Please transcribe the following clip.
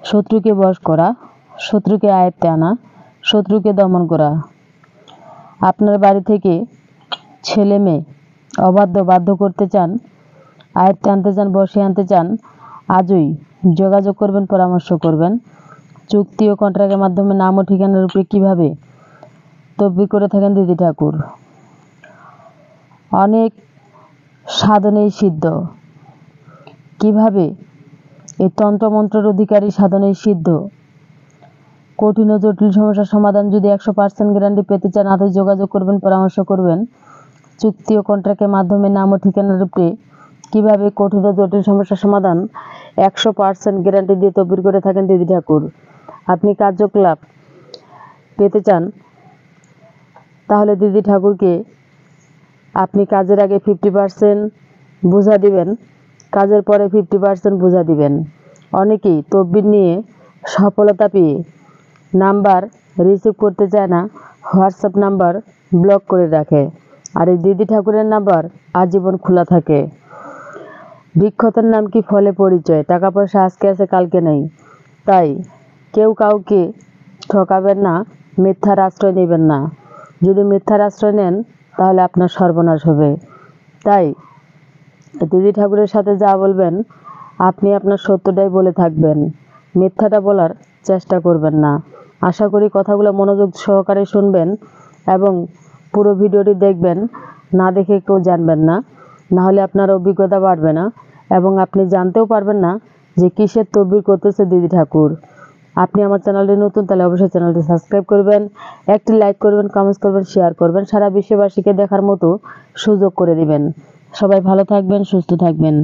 শত্রুকে বশ করা, শত্রুকে আয়ত্তে আনা, শত্রুকে দমন করা। আপনার বাড়ি থেকে ছেলে মেয়ে অবাধ্য বাধ্য করতে চান, আয়ত্তে আনতে চান, বসে আনতে চান, আজই যোগাযোগ করবেন, পরামর্শ করবেন। চুক্তি ও কন্ট্রাক্টের মাধ্যমে নাম ও ঠিকানার উপরে কীভাবে তদবির করে থাকেন দিদি ঠাকুর। অনেক সাধনেই সিদ্ধ। কিভাবে এই তন্ত্রমন্ত্রের অধিকারী সাধনেই সিদ্ধ। কঠিন ও জটিল সমস্যার সমাধান যদি 100% গ্যারান্টি পেতে চান, আজই যোগাযোগ করবেন, পরামর্শ করবেন। চুক্তি ও কন্ট্রাক্টের মাধ্যমে নাম ও ঠিকানার উপরে কীভাবে কঠিন ও জটিল সমস্যার সমাধান 100% গ্যারান্টি দিয়ে তদবির করে থাকেন দিদি ঠাকুর। আপনি কার্যকলাপ পেতে চান, তাহলে দিদি ঠাকুরকে আপনি কাজের আগে 50% বোঝা দিবেন, কাজের পরে 50% বোঝা দিবেন। অনেকেই তদবির নিয়ে সফলতা পেয়ে নাম্বার রিসিভ করতে চায় না, হোয়াটসঅ্যাপ নাম্বার ব্লক করে রাখে। আর এই দিদি ঠাকুরের নাম্বার আজীবন খোলা থাকে। বিখ্যাতের নাম কি ফলে পরিচয়, টাকা পয়সা আজকে আছে কালকে নেই। তাই কেউ কাউকে ঠকাবেন না, মিথ্যার আশ্রয় নেবেন না। যদি মিথ্যার আশ্রয় নেন তাহলে আপনার সর্বনাশ হবে। তাই দিদি ঠাকুরের সাথে যা বলবেন আপনি আপনার সত্যটাই বলে থাকবেন, মিথ্যাটা বলার চেষ্টা করবেন না। আশা করি কথাগুলো মনোযোগ সহকারে শুনবেন এবং পুরো ভিডিওটি দেখবেন। না দেখে কেউ জানবেন না, নাহলে আপনার অভিজ্ঞতা বাড়বে না এবং আপনি জানতেও পারবেন না যে কিসের তদবির করতেছে দিদি ঠাকুর। আপনি আমার চ্যানেলটি নতুন, তাহলে অবশ্যই চ্যানেলটি সাবস্ক্রাইব করবেন, একটি লাইক করবেন, কমেন্টস করবেন, শেয়ার করবেন, সারা বিশ্ববাসীকে দেখার মতো সুযোগ করে দিবেন। সবাই ভালো থাকবেন, সুস্থ থাকবেন।